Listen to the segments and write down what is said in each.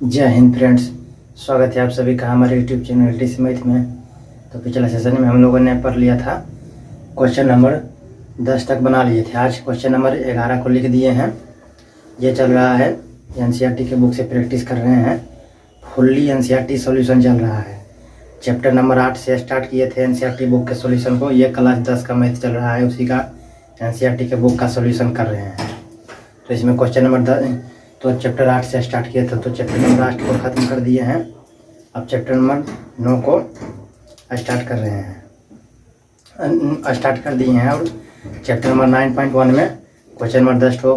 जय हिंद फ्रेंड्स, स्वागत है आप सभी का हमारे यूट्यूब चैनल एलटीसी मैथ में। तो पिछला सेशन में हम लोगों ने पढ़ लिया था, क्वेश्चन नंबर 10 तक बना लिए थे। आज क्वेश्चन नंबर 11 को लिख दिए हैं। ये चल रहा है, एनसीईआरटी के बुक से प्रैक्टिस कर रहे हैं। फुल्ली एनसीईआरटी सॉल्यूशन चल रहा है। चैप्टर नंबर 8 से स्टार्ट किए थे एनसीईआरटी बुक के सॉल्यूशन को। ये क्लास 10 का मैथ चल रहा है, उसी का एनसीईआरटी के बुक का सॉल्यूशन कर रहे हैं। तो इसमें क्वेश्चन नंबर 10 तो चैप्टर 8 से स्टार्ट किया था, तो चैप्टर नंबर 8 को ख़त्म कर दिए हैं। अब चैप्टर नंबर 9 को स्टार्ट कर रहे हैं, स्टार्ट कर दिए हैं। और चैप्टर नंबर 9.1 में क्वेश्चन नंबर 10 को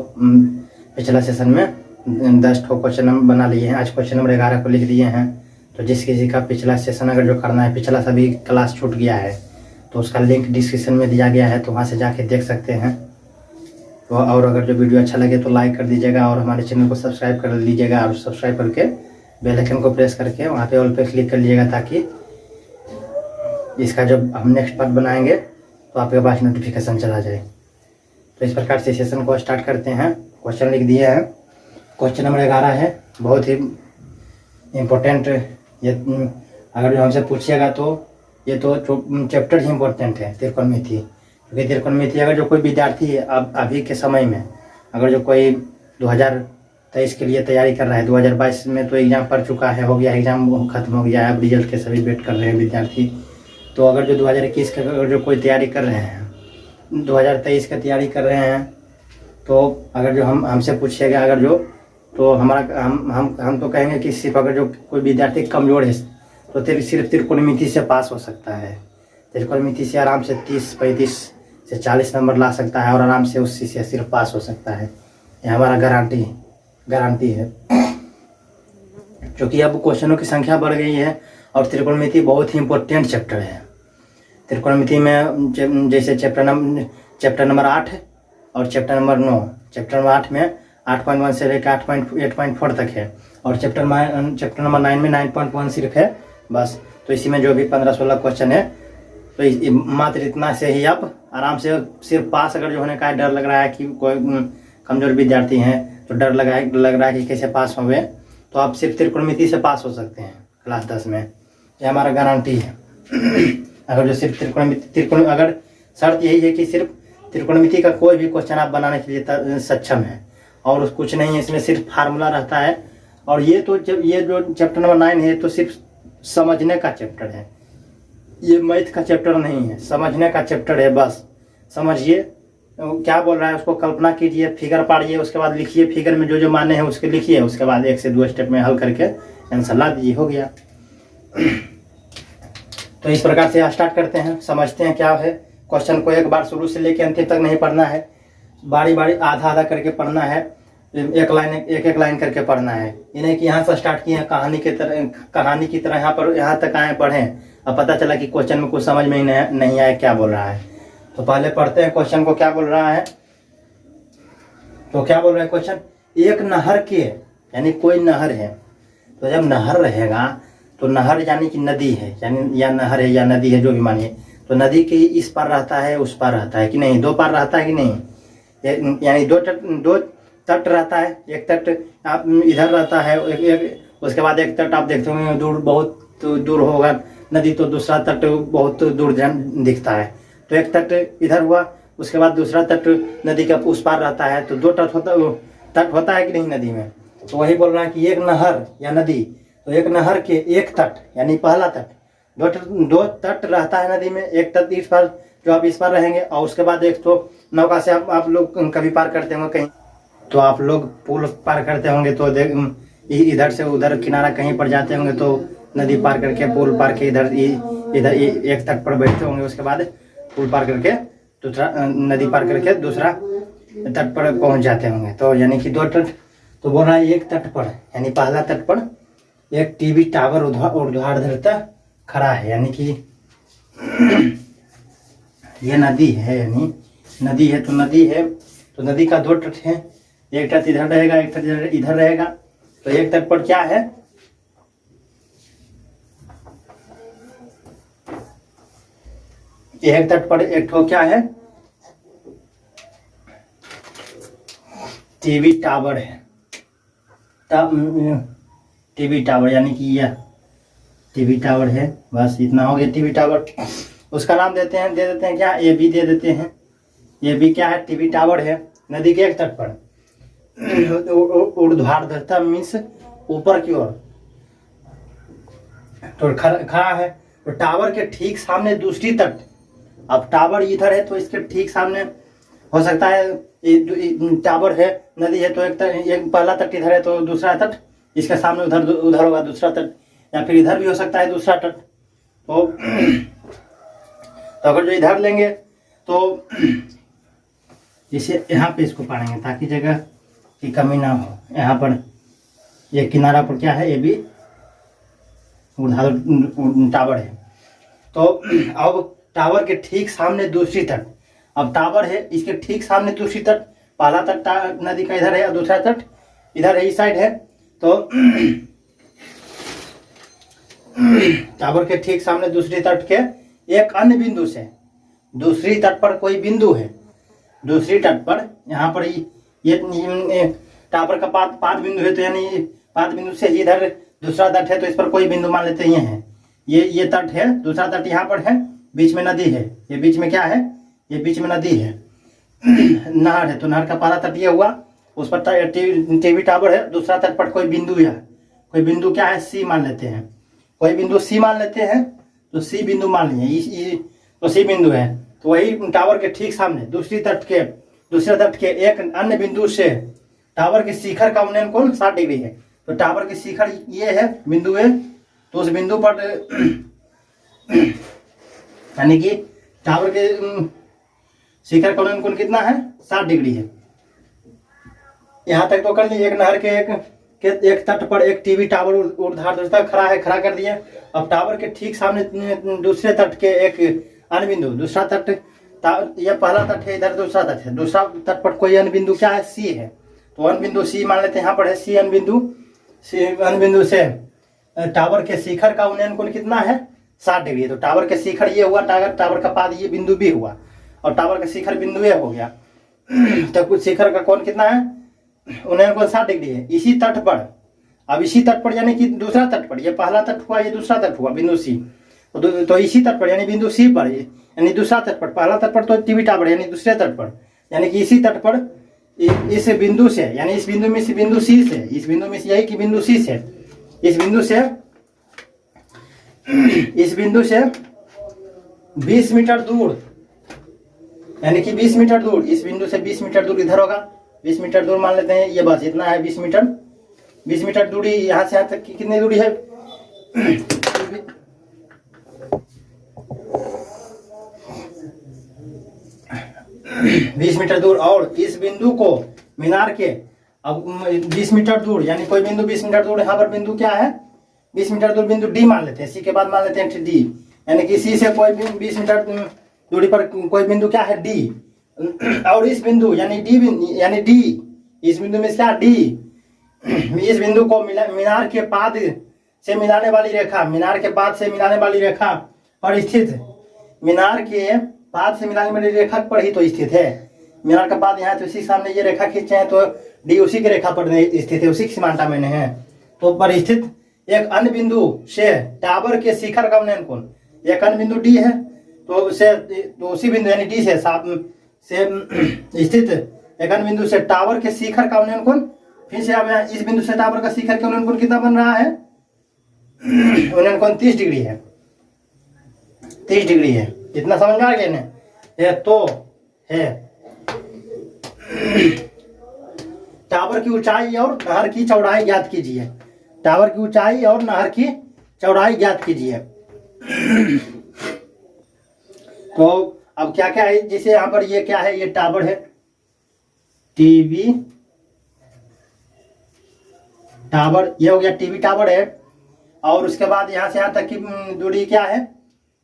पिछला सेशन में 10 को क्वेश्चन नंबर बना लिए हैं। आज क्वेश्चन नंबर 11 को लिख दिए हैं। तो जिस किसी का पिछला सेशन अगर जो करना है, पिछला सभी क्लास छूट गया है तो उसका लिंक डिस्क्रिप्शन में दिया गया है, तो वहाँ से जाके देख सकते हैं। तो और अगर जो वीडियो अच्छा लगे तो लाइक कर दीजिएगा और हमारे चैनल को सब्सक्राइब कर लीजिएगा। और सब्सक्राइब करके बेल आइकन को प्रेस करके वहाँ पे ऑल पे क्लिक कर लीजिएगा, ताकि इसका जब हम नेक्स्ट पार्ट बनाएंगे तो आपके पास नोटिफिकेशन चला जाए। तो इस प्रकार से सेशन को स्टार्ट करते हैं। क्वेश्चन लिख दिए हैं। क्वेश्चन नंबर 11 है, बहुत ही इम्पोर्टेंट। ये अगर जो हमसे पूछिएगा तो ये तो चैप्टर ही इम्पोर्टेंट है, त्रिकोणमिति। क्योंकि त्रिकोणमिति अगर जो कोई विद्यार्थी है अब अभी के समय में, अगर जो कोई 2023 के लिए तैयारी कर रहा है, 2022 में तो एग्ज़ाम पढ़ चुका है, हो गया एग्ज़ाम खत्म हो गया है, अब रिजल्ट के सभी वेट कर रहे हैं विद्यार्थी। तो अगर जो 2021 का अगर जो कोई तैयारी कर रहे हैं, 2023 का तैयारी कर रहे हैं, तो अगर जो हमसे पूछिएगा अगर जो, तो हमारा हम तो कहेंगे कि सिर्फ अगर जो कोई विद्यार्थी कमज़ोर है तो सिर्फ त्रिकोणमिति से पास हो सकता है। त्रिकोणमिति से आराम से 30, 35 से 40 नंबर ला सकता है और आराम से उसी से सिर्फ पास हो सकता है। ये हमारा गारंटी है। क्योंकि अब क्वेश्चनों की संख्या बढ़ गई है और त्रिकोणमिति बहुत ही इम्पोर्टेंट चैप्टर है। त्रिकोणमिति में जैसे चैप्टर नंबर 8 और चैप्टर नंबर 9, चैप्टर नंबर 8 में 8.1 से लेकर 8.4 तक है, और चैप्टर नंबर 9 में 9.1 सिर्फ है बस। तो इसी में जो भी 15-16 क्वेश्चन है, तो मात्र इतना से ही आप आराम से सिर्फ पास अगर जो होने का डर लग रहा है कि कोई कमज़ोर विद्यार्थी हैं तो डर लग रहा है कि कैसे पास होंगे, तो आप सिर्फ त्रिकोणमिति से पास हो सकते हैं क्लास 10 में। ये हमारा गारंटी है। अगर जो सिर्फ त्रिकोण अगर शर्त यही है कि सिर्फ त्रिकोणमिति का कोई भी क्वेश्चन आप बनाने के लिए सक्षम है, और कुछ नहीं है इसमें, सिर्फ फार्मूला रहता है। और ये जो चैप्टर नंबर 9 है तो सिर्फ समझने का चैप्टर है, ये मैथ का चैप्टर नहीं है, समझने का चैप्टर है। बस समझिए क्या बोल रहा है, उसको कल्पना कीजिए, फिगर पाड़िए, उसके बाद लिखिए, फिगर में जो जो माने हैं उसके लिखिए, उसके बाद 1 से 2 स्टेप में हल करके आंसर ला दीजिए, हो गया। तो इस प्रकार से स्टार्ट करते हैं, समझते हैं क्या है। क्वेश्चन को एक बार शुरू से लेकर अंतिम तक नहीं पढ़ना है, बारी बारी आधा करके पढ़ना है, एक लाइन करके पढ़ना है। ये नहीं कि यहाँ से स्टार्ट किए हैं कहानी की तरह यहाँ तक आए पढ़ें, अब पता चला कि क्वेश्चन में कुछ समझ में ही नहीं आया क्या बोल रहा है। तो पहले पढ़ते हैं क्वेश्चन को क्या बोल रहा है। तो क्या बोल रहा है क्वेश्चन, एक नहर के, यानी कोई नहर है, तो जब नहर रहेगा तो नहर यानी कि नदी है, यानी या नहर है या नदी है जो भी मानिए, तो नदी के इस पार रहता है उस पार रहता है कि नहीं, 2 पार रहता है कि नहीं, यानी 2 तट रहता है। एक तट आप इधर रहता है, उसके बाद एक तट आप देखते होंगे दूर, बहुत दूर होगा नदी, तो दूसरा तट बहुत दूर दिखता है। तो एक तट इधर हुआ, उसके बाद दूसरा तट नदी का उस पार रहता है, तो 2 तट होता है कि नहीं नदी में। तो वही बोल रहा है कि एक नहर या नदी, तो एक नहर के एक तट यानी पहला तट, 2 तट रहता है नदी में, एक तट इस पार जो आप इस पार रहेंगे, और उसके बाद एक तो नौका से आप लोग कभी पार करते होंगे कहीं, तो आप लोग पुल पार करते होंगे, तो इधर से उधर किनारा कहीं पर जाते होंगे, तो नदी पार करके पुल पार के इधर एक तट पर बैठते होंगे, उसके बाद पुल पार करके दूसरा नदी पार करके दूसरा तट पर पहुंच जाते होंगे। तो यानी कि 2 तट, तो बोल रहा है एक तट पर यानी पहला तट पर एक टीवी टावर ऊर्ध्वाधरता खड़ा है, यानी कि ये नदी है, यानी नदी है तो नदी का 2 तट है, एक तट इधर रहेगा, एक तट इधर रहेगा। तो एक तट पर क्या है, एक तट पर एक ठो क्या है, टीवी टावर है। टीवी टावर, यानी कि यह टीवी टावर है। बस इतना हो गया टीवी टावर। उसका नाम दे देते हैं क्या, ए बी दे देते हैं। ये भी क्या है, टीवी टावर है, नदी के एक तट पर। ऊर्ध्वाधरता मीन्स ऊपर की ओर तो खड़ा है। तो टावर के ठीक सामने दूसरी तट, अब टावर इधर है तो इसके ठीक सामने हो सकता है टावर है, नदी है तो एक पहला तट इधर है तो दूसरा तट इसके सामने उधर होगा दूसरा तट, या फिर इधर भी हो सकता है दूसरा तट। तो अगर जो इधर लेंगे तो इसे यहाँ पे इसको पाड़ेंगे ताकि जगह की कमी ना हो। यहाँ पर ये किनारा पर क्या है, ये भी टावर है। तो अब टावर के ठीक सामने दूसरी तट, अब टावर है इसके ठीक सामने दूसरी तट, पहला तट नदी का इधर है और दूसरा तट इधर है, इस साइड है। तो टावर के ठीक सामने दूसरी तट के एक अन्य बिंदु से दूसरी तट पर कोई बिंदु है, दूसरी तट पर यहाँ पर ये टावर का पाद बिंदु है, तो यानी पाद बिंदु से इधर दूसरा तट है तो इस पर कोई बिंदु मान लेते हैं। ये तट है, दूसरा तट यहाँ पर है, बीच में नदी है। ये बीच में क्या है, ये बीच में नदी है, नहर है। तो नहर का पहला तट ये हुआ, उस पर टीवी टावर है, दूसरा तट पर कोई बिंदु है, कोई बिंदु क्या है, सी मान लेते हैं। कोई बिंदु सी मान लेते हैं, तो सी बिंदु मान लिए, तो सी बिंदु है। तो वही टावर के ठीक सामने दूसरे तट के एक अन्य बिंदु से टावर के शिखर का उन्नयन कोण 60 डिग्री है। तो टावर के शिखर ये है, बिंदु है, तो उस बिंदु पर यानी कि टावर के शिखर का उन्नयन कोण कितना है, 60 डिग्री है। यहाँ तक तो कर लिए। एक नहर के एक तट पर एक टीवी टावर ऊर्ध्वाधर खड़ा है, खड़ा कर दिए। अब टावर के ठीक सामने दूसरे तट के एक अन्य बिंदु, दूसरा तट, यह पहला तट है, इधर दूसरा तट है, दूसरा तट पर कोई अन्य बिंदु क्या है, सी है। तो अन्य बिंदु सी मान लेते हैं, यहाँ पर है सी अन्य बिंदु से टावर के शिखर का उन्नयन कोण कितना है, 60 डिग्री है। तो टावर के शिखर ये हुआ, टावर का पाद ये बिंदु भी हुआ, और टावर का शिखर बिंदु ये हो गया। तो कुछ शिखर का कोण कितना है, उन्नयन कोण 60 डिग्री है। इसी तट पर, अब इसी तट पर यानी कि दूसरा तट पर, ये पहला तट हुआ, ये दूसरा तट हुआ, बिंदु सी। तो इसी तट पर यानी बिंदु सी पर, यानी दूसरा तट पर, पहला तट पर तो टीवी टावर यानी दूसरे तट पर, यानी कि इसी तट पर इस बिंदु से, यानी इस बिंदु में से बिंदु सी से, इस बिंदु में से यही कि बिंदु सी से, इस बिंदु से 20 मीटर दूर, यानी कि 20 मीटर दूर, इस बिंदु से 20 मीटर दूर इधर होगा, 20 मीटर दूर मान लेते हैं। ये बस इतना है, 20 मीटर दूरी, यहाँ से यहाँ तक की कितनी दूरी है, 20 मीटर दूर। और इस बिंदु को मीनार के, अब 20 मीटर दूर, यानी कोई बिंदु 20 मीटर दूर, यहाँ पर बिंदु क्या है, 20 मीटर दूर बिंदु डी मान लेते हैं, सी के बाद मान लेते हैं डी, यानी कि सी से कोई 20 मीटर दूरी पर कोई बिंदु क्या है, डी। और इस बिंदु यानी डी, इस बिंदु में क्या, डी, इस बिंदु को मीनार के पाद से मिलाने वाली रेखा, मीनार के पाद से मिलाने वाली रेखा पर स्थित, मीनार के पाद से मिलाने वाली रेखा पर ही तो स्थित है। मीनार का पाद यहाँ, तो इसी सामने ये रेखा खींचे हैं, तो डी उसी की रेखा पर स्थित है, उसी की समानता में है। तो पर स्थित एक अन्य बिंदु से टावर के शिखर का उन्नयन कोण, एक अन्य बिंदु डी है, तो उसी बिंदु यानी डी से स्थित एक अन्य बिंदु से टावर के शिखर का उन्नयन कोण, फिर से अब इस बिंदु से टावर का शिखर का उन्नयन कोण कितना बन रहा है, उन्नयन कोण 30 डिग्री है, 30 डिग्री है। इतना समझ में आ गया ना, ये तो है। टावर की ऊंचाई और नहर की चौड़ाई ज्ञात कीजिए, टावर की ऊंचाई और नहर की चौड़ाई ज्ञात कीजिए। तो अब क्या क्या है, जैसे यहाँ पर ये क्या है, ये टावर है, टीवी टावर, ये हो गया टीवी टावर है। और उसके बाद यहाँ से यहाँ तक की दूरी क्या है,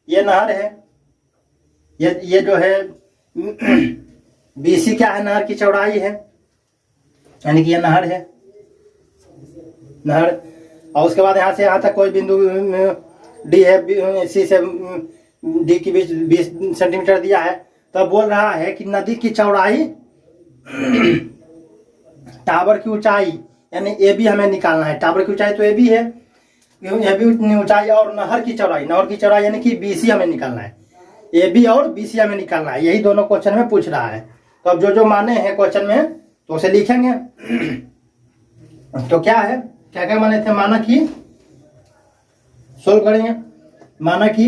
ये नहर है, ये जो है बीसी क्या है, नहर की चौड़ाई है, यानी कि ये नहर है, नहर। और उसके बाद यहाँ से यहाँ तक कोई बिंदु डी है, सी से डी के बीच 20 सेंटीमीटर दिया है। तो बोल रहा है कि नदी की चौड़ाई टावर की ऊंचाई यानी ए बी हमें निकालना है। टावर की ऊंचाई तो ए बी है, ए बी ऊंचाई और नहर की चौड़ाई यानी कि बी सी हमें निकालना है। ए बी और बी सी हमें निकालना है, यही दोनों क्वेश्चन में पूछ रहा है। तो अब जो जो माने हैं क्वेश्चन में तो उसे लिखेंगे। तो क्या है, क्या क्या माने थे, माना कि सोल्व करेंगे। माना कि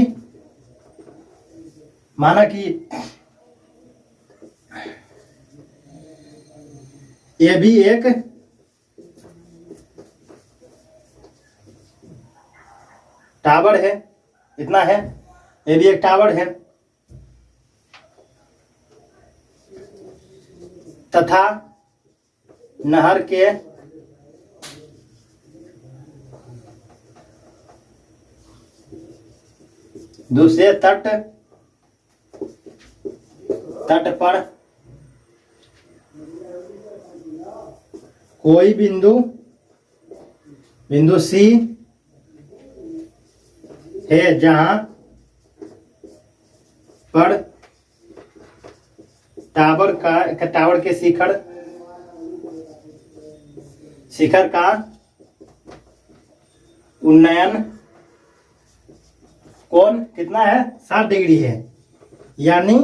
ए बी एक टावर है, इतना है, ए बी एक टावर है तथा नहर के दूसरे तट पर कोई बिंदु सी है जहां पर टावर के शिखर का उन्नयन कोण कितना है, 60 डिग्री है। यानी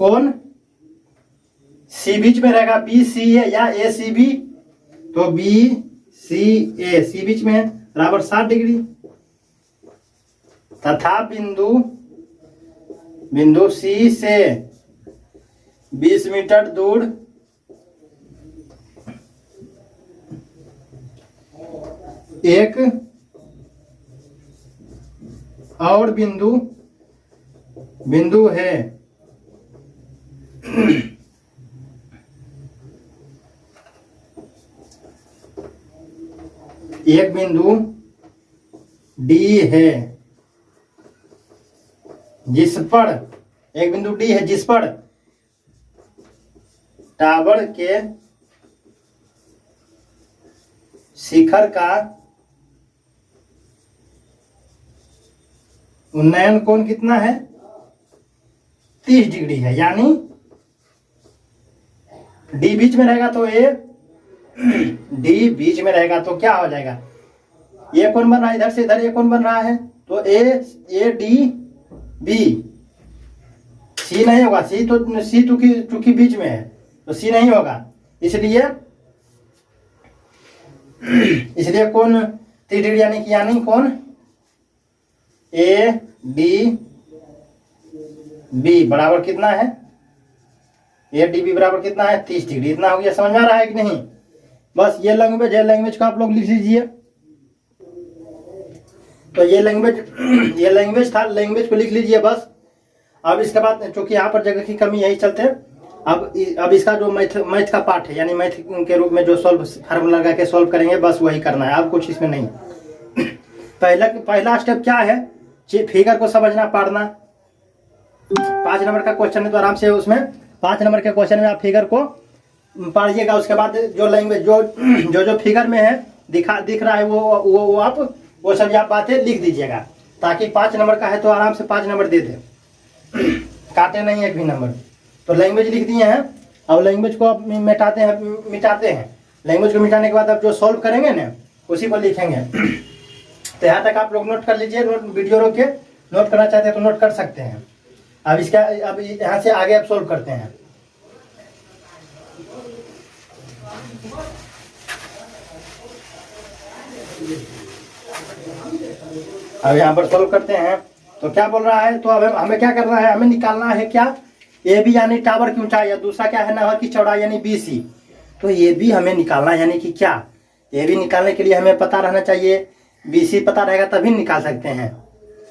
कोण सी बीच में रहेगा, बी सी ए या ए सी बी, तो बी सी ए, सी बीच में है, बराबर 60 डिग्री तथा बिंदु सी से 20 मीटर दूर एक और बिंदु है एक बिंदु डी है जिस पर टावर के शिखर का उन्नयन कोण कितना है, 30 डिग्री है। यानी डी बीच में रहेगा तो डी बीच में रहेगा तो क्या हो जाएगा, ये कोण बन रहा है, इधर से इधर ये कोण बन रहा है, तो ए डी बी, सी नहीं होगा, सी चूंकि बीच में है तो सी नहीं होगा, इसलिए कोण 30 डिग्री यानी कोण ए डी बी बराबर कितना है, ए डी बी बराबर कितना है, 30 डिग्री। इतना हो गया, समझ में आ रहा है कि नहीं। बस ये लैंग्वेज है, लैंग्वेज को आप लोग लिख लीजिए। तो ये लैंग्वेज था, लैंग्वेज को लिख लीजिए बस। अब इसके बाद चूंकि यहाँ पर जगह की कमी, यही चलते अब इसका जो मैथ का पार्ट है, यानी मैथ के रूप में जो फार्मूला लगा के सॉल्व करेंगे, बस वही करना है, अब कुछ इसमें नहीं। पहला स्टेप क्या है, फिगर को समझना, पढ़ना। 5 नंबर का क्वेश्चन है तो आराम से उसमें 5 नंबर के क्वेश्चन में आप फिगर को पढ़िएगा। उसके बाद जो लैंग्वेज जो फिगर में है दिख रहा है वो आप वो सभी आप बातें लिख दीजिएगा, ताकि 5 नंबर का है तो आराम से 5 नंबर दे दे, काटे नहीं एक भी नंबर। तो लैंग्वेज लिख दिए हैं, अब लैंग्वेज को आप मिटाते हैं। लैंग्वेज को मिटाने के बाद आप जो सॉल्व करेंगे ना, उसी को लिखेंगे। तो यहाँ तक आप लोग नोट कर लीजिए, वीडियो रोक के नोट करना चाहते हैं तो नोट कर सकते हैं। अब यहाँ से आगे आप सॉल्व करते हैं। अब यहाँ पर सॉल्व करते हैं तो क्या बोल रहा है, तो अब हमें क्या करना है, हमें निकालना है क्या, ए बी यानी टावर की ऊंचाई, या दूसरा क्या है, नहर की चौड़ाई यानी बी सी। तो ए बी हमें निकालना है, यानी कि क्या, ए बी निकालने के लिए हमें पता रहना चाहिए, बी सी पता रहेगा तभी निकाल सकते हैं।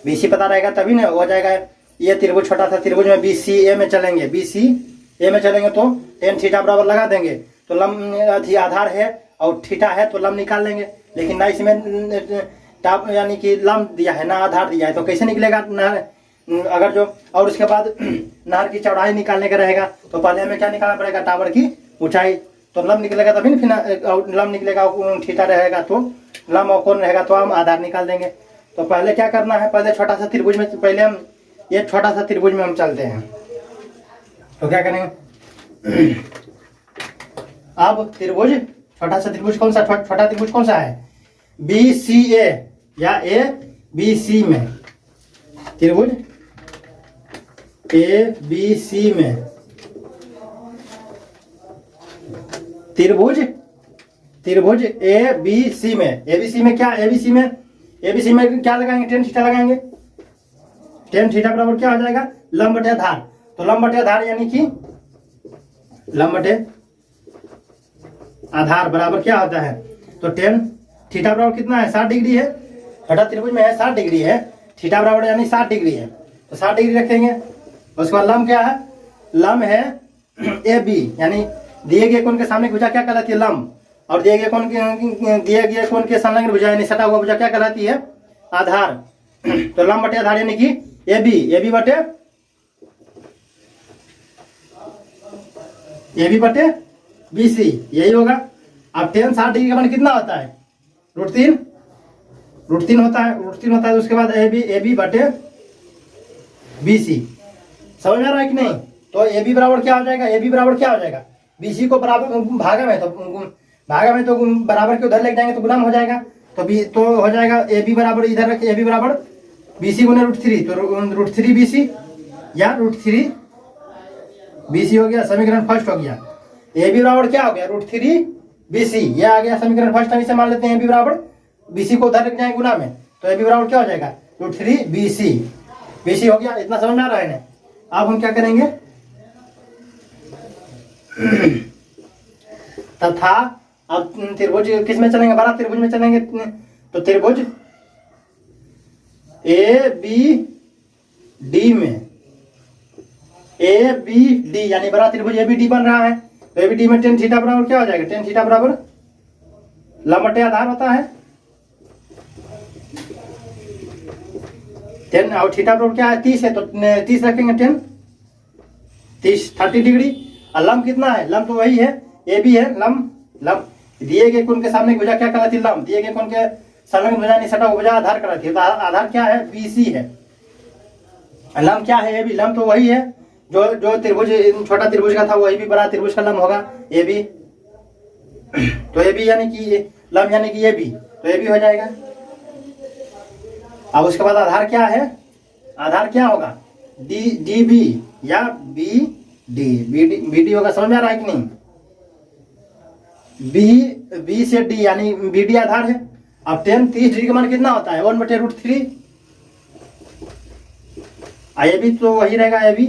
बी सी पता रहेगा तभी ना हो जाएगा। ये त्रिभुज, छोटा सा त्रिभुज में बी सी ए में चलेंगे, तो टेन थीटा बराबर लगा देंगे, तो लंब आधार है और थीटा है तो लंब निकाल लेंगे। लेकिन ना इसमें टाप यानी कि लंब दिया है ना आधार दिया है, तो कैसे निकलेगा अगर जो, और उसके बाद नहर की चौड़ाई निकालने का रहेगा, तो पहले हमें क्या निकालना पड़ेगा, टावर की ऊंचाई। तो लंब निकलेगा तभी ना, फिर लंब निकलेगा, थीटा रहेगा तो लंब और कोण रहेगा तो हम आधार निकाल देंगे। तो पहले क्या करना है, पहले छोटा सा त्रिभुज में, पहले हम ये छोटा सा त्रिभुज में हम चलते हैं। तो क्या करेंगे, अब त्रिभुज छोटा सा त्रिभुज कौन सा, छोटा त्रिभुज कौन सा है, बी सी ए या ए बी सी में, त्रिभुज ए बी सी में, त्रिभुज ए बी सी में, ए बी सी में क्या, ए बी सी में क्या लगाएंगे, टेन थीटा लगाएंगे। टेन थीटा बराबर क्या हो जाएगा, लंब बटे आधार। तो लंब बटे आधार यानी कि लंब बटे आधार बराबर क्या होता है, तो टेन थीटा बराबर कितना है, 60 डिग्री है। छोटा त्रिभुज में है 60 डिग्री है, थीटा बराबर यानी 60 डिग्री है, तो 60 डिग्री रखेंगे। उसके बाद लंब क्या है, लंब है ए बी, यानी दिए गए कोण के सामने भुजा क्या कहलाती है, लंब, और दिए गए कोण के संलग्न भुजा यानी सटा हुआ भुजा क्या कहलाती है, आधार। तो लंब बटे आधार यानी कि ए बी बटे बी सी, यही होगा। अब टेन 60 डिग्री का मान कितना होता है, √3 होता है। उसके बाद ए बी बटे बी सी, समझ में आ रहा है कि नहीं। तो ए बी बराबर क्या हो जाएगा, बी सी को बराबर भागा में तो बराबर के उधर लेके जाएंगे तो गुणाम हो जाएगा। तो हो जाएगा ए बी बराबर, इधर रख ए बी बराबर बी सी गुने √3, तो √3 बी सी या √3 बी सी हो गया, समीकरण फर्स्ट हो गया। ए बी बराबर क्या हो गया, √3 बी सी, यह आ गया समीकरण फर्स्ट। हम इसे मान लेते हैं ए बी बराबर बी सी को उधर लेके जाएंगे गुना में, तो ए बी बराबर क्या हो जाएगा, √3 बी सी हो गया। इतना समझ में आ रहा है ना। अब हम क्या करेंगे, तथा अब त्रिभुज किस में चलेंगे, बड़ा त्रिभुज में चलेंगे। तो त्रिभुज ए बी डी में, ए बी डी यानी बड़ा त्रिभुज ए बी डी बन रहा है। तो ए बी डी में टेन थीटा बराबर क्या हो जाएगा, टेन थीटा बराबर लंब बटे आधार होता है, टेन, और थीटा बराबर क्या है, 30 है, तो 30 रखेंगे, टेन 30 डिग्री। और लंब कितना है, लंब तो वही है, ए बी है, लंब दिए गए कोण के सामने भुजा क्या कहलाती है, लंब, दिए गए कोण के संलग्न भुजा नहीं सटा भुजा आधार कहलाती है। तो आधार क्या है, बी सी है। लंब क्या है, ए बी, लंब तो वही है जो त्रिभुज छोटा त्रिभुज का था, वही भी बड़ा त्रिभुज का लंब होगा ए बी। तो ए बी यानी कि लंब यानी कि ए बी, तो ए बी हो जाएगा। अब उसके बाद आधार क्या है, आधार क्या होगा, डी बी या बी डी होगा। समझ में आ रहा है कि नहीं। बी से डी यानी बी डी आधार है। अब टेन 30 डिग्री का मान कितना होता है, 1 बटे √3। ए बी तो वही रहेगा ए बी।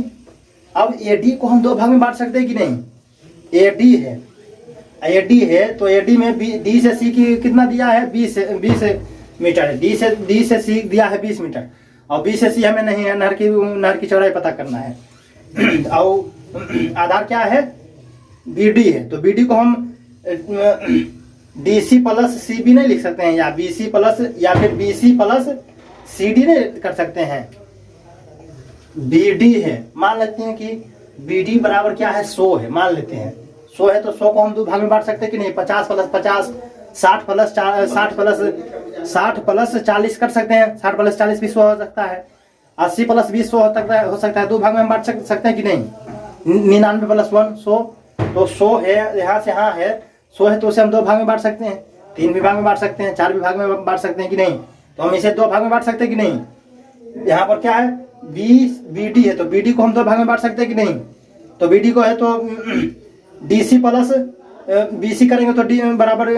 अब ए डी को हम दो भाग में बांट सकते हैं कि नहीं, ए डी है तो ए डी में डी से सी की कितना दिया है, 20 मीटर है। डी से सी दिया है 20 मीटर, और बी से सी हमें नहीं है, नहर की चौड़ाई पता करना है। और आधार क्या है, बी डी है, तो बी डी को हम D C plus C B नहीं लिख सकते हैं, या बी सी प्लस या फिर B C plus C D नहीं कर सकते हैं। बी डी है, मान लेते हैं कि बी डी बराबर क्या है, 100 है, मान लेते हैं 100 है। तो 100 को हम दो भाग में बांट सकते हैं कि नहीं, 50 प्लस 50, 60 प्लस 40 कर सकते हैं, 60 प्लस 40 भी 100 हो सकता है, 80 प्लस 20 100 हो सकता है। दो भाग में हम बांट सकते हैं कि नहीं, 99 प्लस 1 100। तो 100 है, यहाँ से यहाँ है 100 है, तो उसे हम दो भाग में बांट सकते हैं, 3 भी भाग में बांट सकते हैं, 4 भी भाग में बांट सकते हैं कि नहीं। तो हम इसे 2 भाग में बांट सकते हैं कि नहीं। यहाँ पर क्या है, बी डी है, तो बी डी को हम 2 भाग में बांट सकते हैं कि नहीं। तो बी डी को है तो D C plus B C करेंगे तो डी बराबर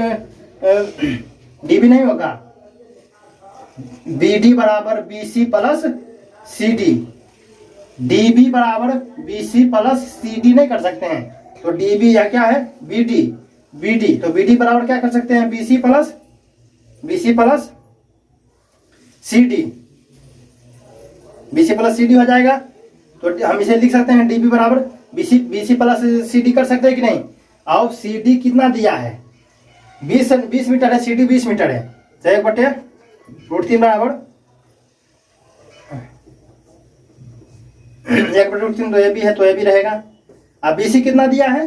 डी भी नहीं होगा, बी डी बराबर B C plus C D, D B बराबर B C plus C D नहीं कर सकते हैं। तो डी बी या क्या है, बी डी तो बी डी बराबर क्या कर सकते हैं, B C plus C D, B C plus C D हो जाएगा। तो हम इसे लिख सकते हैं डी बी बराबर B C plus C D कर सकते हैं कि नहीं। अब सी डी कितना दिया है, 20 मीटर है, सी डी 20 मीटर है, तो 1 बटे √3 बराबर 1 बटे √3, तो ए बी है तो ए बी रहेगा। अब बी सी कितना दिया है,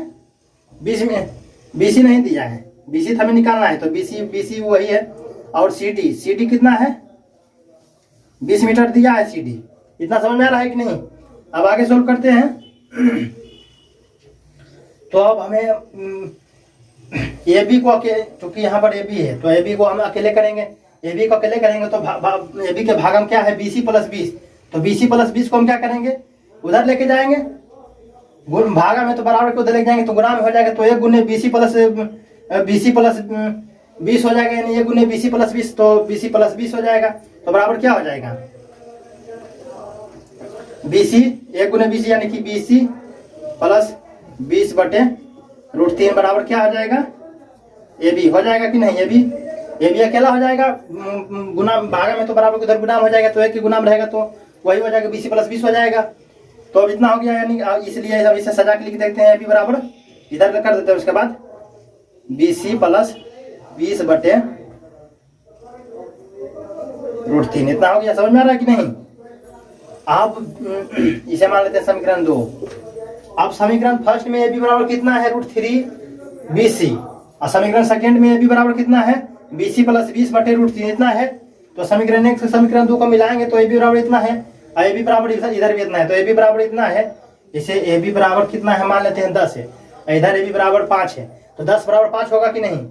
20 में बी सी नहीं दिया है, बी सी हमें निकालना है, तो बी सी वही है। और सी डी कितना है, 20 मीटर दिया है सी डी। इतना समझ में आ रहा है कि नहीं। अब आगे सोल्व करते हैं। तो अब हमें ए बी को चूंकि यहाँ पर ए बी है तो ए बी को हम अकेले करेंगे, ए बी को अकेले करेंगे तो ए बी के भागम क्या है 20 + 20, तो 20 + 20 को हम क्या करेंगे उधर लेके जाएंगे, भागा में तो बराबर के उधर लेके जाएंगे तो गुणा में हो जाएगा, तो 1 × 20 + 20 हो जाएगा, यानी 1 × 20 + 20 तो 20 + 20 हो जाएगा, तो बराबर क्या हो जाएगा 20 1 × 20 यानी कि 20 + 20/√3 बराबर क्या हो जाएगा ए बी हो जाएगा कि नहीं, ए बी अकेला हो जाएगा, गुना भागा में तो बराबर उधर गुना हो जाएगा, तो एक ही गुना में रहेगा तो वही हो जाएगा 20 + 20 हो जाएगा, तो अब इतना हो गया, यानी इसलिए अब इसे सजा के लिख देते हैं ए बी बराबर इधर कर देते हैं, उसके बाद 20 + 20/√3 इतना हो गया, समझ में आ रहा है कि नहीं। अब इसे मान लेते हैं समीकरण 2। अब समीकरण फर्स्ट में ए बी बराबर कितना है √3 BC, और समीकरण सेकंड में ए बी बराबर कितना है 20 + 20/√3 इतना है, तो समीकरण 1 से समीकरण 2 को मिलाएंगे तो ए बी बराबर इतना है, और ए बी बराबर इधर भी इतना है, तो ए बी बराबर इतना है, इसे ए बी बराबर कितना है मान लेते हैं 10 है, इधर ए बी बराबर 5 है, तो 10 बराबर 5 होगा कि नहीं,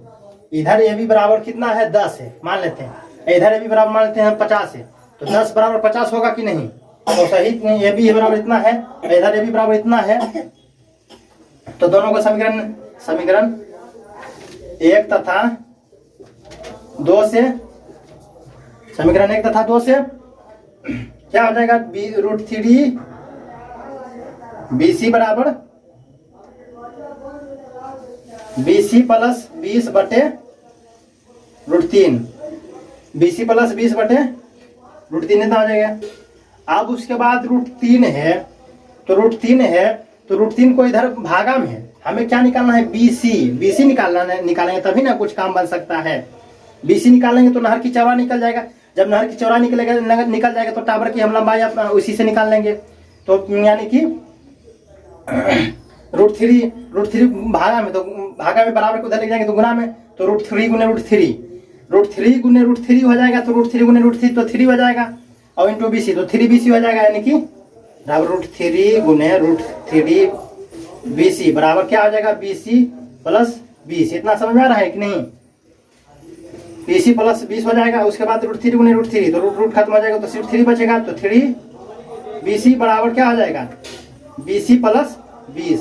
इधर ए बी बराबर कितना है 10 है मान लेते हैं, इधर ए बी बराबर मान लेते हैं 50 है, तो 10 बराबर 50 होगा कि नहीं, तो सही ए बी बराबर इतना है, इधर ए बी बराबर इतना है, तो दोनों को समीकरण 1 तथा 2 से समीकरण 1 तथा 2 से क्या हो जाएगा √3 BC बराबर 20 + 20/√3 20 + 20/√3 इतना हो जाएगा। अब उसके बाद √3 है, तो √3 को इधर भागा में है, हमें क्या निकालना है BC निकालेंगे तभी ना कुछ काम बन सकता है, BC निकालेंगे तो नहर की चौड़ा निकल जाएगा, जब नहर की चौड़ा निकल जाएगा तो टावर की हम लंबाई उसी से निकाल लेंगे, तो यानी कि √3 भागा में, तो भागा में बराबर को उधर ले जाएंगे तो गुना में, तो √3 × √3 हो जाएगा, तो √3 × √3 तो 3 हो जाएगा, और इंटू BC तो 3 BC हो जाएगा, यानी कि √3 × √3 BC बराबर क्या हो जाएगा 20 + 20 इतना समझ में आ रहा है कि नहीं, 20 + 20 हो जाएगा, उसके बाद √3 × √3 तो रूट खत्म हो जाएगा, तो सिर्फ 3 बचेगा, तो 3 BC बराबर क्या हो जाएगा 20 + 20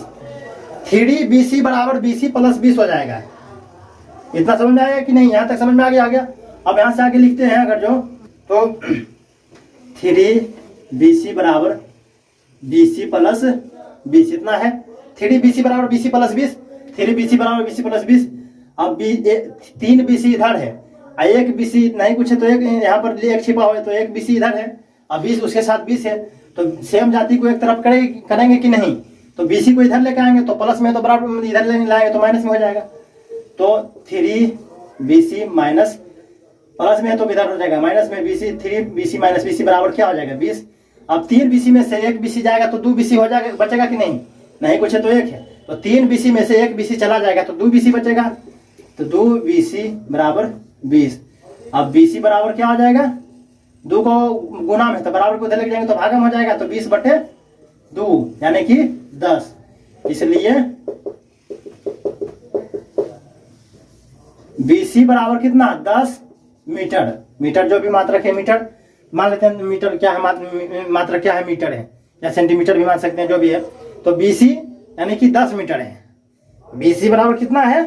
3 BC बराबर 20 + 20 हो जाएगा, इतना समझ में आएगा कि नहीं, यहाँ तक समझ में आ गया। अब यहाँ से आगे लिखते हैं अगर जो, तो 3 BC बराबर 20 + 20 इतना है, 3 BC बराबर 20 + 20, 3 BC बराबर 20 + 20, अब 3 BC इधर है, 1 BC नहीं कुछ है तो एक यहाँ पर एक छिपा हुआ है, तो 1 BC इधर है, अब 20 उसके साथ 20 है, तो सेम जाति को एक तरफ करेंगे कि नहीं, तो BC को इधर लेके आएंगे तो प्लस में, तो बराबर इधर लाएंगे तो माइनस में हो जाएगा, तो 3 BC माइनस प्लस में है तो इधर हो जाएगा माइनस में, 3 BC - BC बराबर क्या हो जाएगा 20, अब 3 BC में से 1 BC जाएगा तो 2 BC हो जाएगा, बचेगा कि नहीं, नहीं कुछ है तो 1 है, तो 3 BC में से 1 BC चला जाएगा तो 2 BC बचेगा, तो 2 BC बराबर 20, अब BC बराबर क्या हो जाएगा 2 को गुना में, तो बराबर को उधर लेके जाएंगे तो भागा में हो जाएगा, तो 20/2 यानी कि 10, इसलिए BC बराबर कितना 10 मीटर जो भी मात्रक है मीटर मान लेते हैं, मीटर क्या है मात्रक क्या है मीटर है, या सेंटीमीटर भी मान सकते हैं, जो भी है, तो BC यानी कि 10 मीटर है, BC बराबर कितना है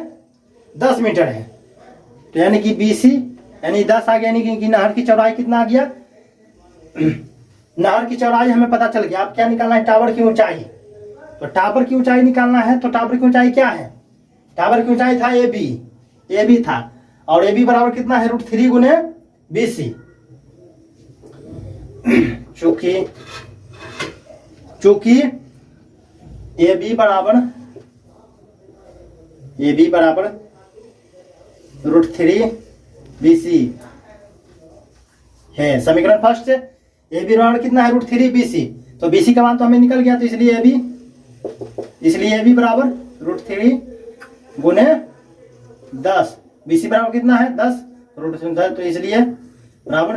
10 मीटर है, तो यानी कि BC यानी 10 आ गया, यानी कि नहर की चौड़ाई कितना आ गया, नहर की चौड़ाई हमें पता चल गया। अब क्या निकालना है टावर की ऊंचाई, तो टावर की ऊंचाई निकालना है, तो टावर की ऊंचाई क्या है, टावर की ऊंचाई था ए बी था, और ए बी बराबर कितना है √3 × BC, चूंकि ए बी बराबर √3 BC है, समीकरण फर्स्ट से ए बी बराबर कितना है √3 BC, तो BC का मान तो हमें निकल गया, तो इसलिए ए बी बराबर √3 × 10, BC बराबर कितना है 10 √10, तो इसलिए बराबर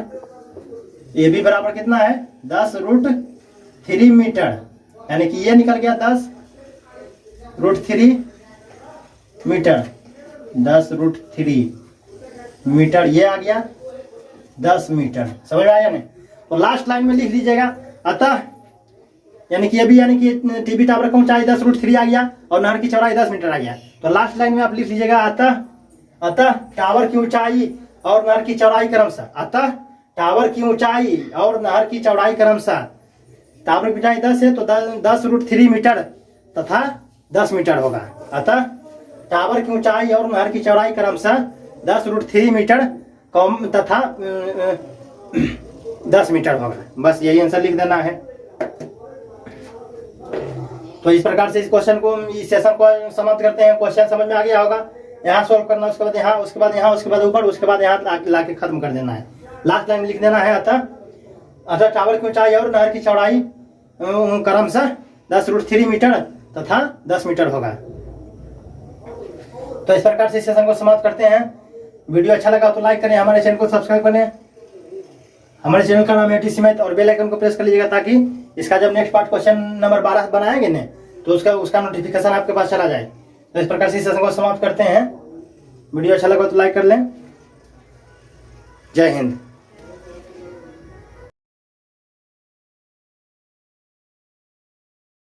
ए बी बराबर कितना है 10 √3 मीटर, यानी कि ये निकल गया 10 √3 मीटर, 10√3 मीटर, ये आ गया 10 मीटर। समझ में आया नहीं? तो लास्ट लाइन में लिख दीजिएगा अतः, यानी कि ये भी, यानी कि टीवी टावर की ऊंचाई 10√3 आ गया और नहर की चौड़ाई 10 मीटर आ गया। तो लास्ट लाइन में आप लिख लीजिएगा अतः टावर की ऊंचाई और नहर की चौड़ाई क्रमशः, अतः टावर की ऊंचाई और नहर की चौड़ाई क्रमशः, टावर की ऊंचाई 10 है तो 10√3 मीटर तथा 10 मीटर होगा। अतः टावर की ऊंचाई और नहर की चौड़ाई क्रमशः 10√3 मीटर तथा 10 मीटर होगा। बस यही आंसर लिख देना है। तो इस प्रकार से इस क्वेश्चन को, इस सेशन को समाप्त करते हैं। क्वेश्चन समझ में आ गया होगा। यहाँ सॉल्व करना, उसके बाद यहाँ, उसके बाद यहाँ, उसके बाद ऊपर, उसके बाद यहाँ लाके खत्म कर देना है। लास्ट लाइन लिख देना है अतः टावर की ऊंचाई और नहर की चौड़ाई क्रमशः 10√3 मीटर तथा 10 मीटर होगा। तो इस प्रकार से इस सेशन को समाप्त करते हैं। वीडियो अच्छा लगा तो लाइक करें, हमारे चैनल को सब्सक्राइब करें। हमारे चैनल का नाम है टी सीमेथ और बेल आइकन को प्रेस कर लीजिएगा ताकि इसका जब नेक्स्ट पार्ट क्वेश्चन नंबर 12 बनाएंगे ना तो उसका नोटिफिकेशन आपके पास चला जाए। तो इस प्रकार से इस सेशन को समाप्त करते हैं। वीडियो अच्छा लगा तो लाइक कर लें। जय हिंद।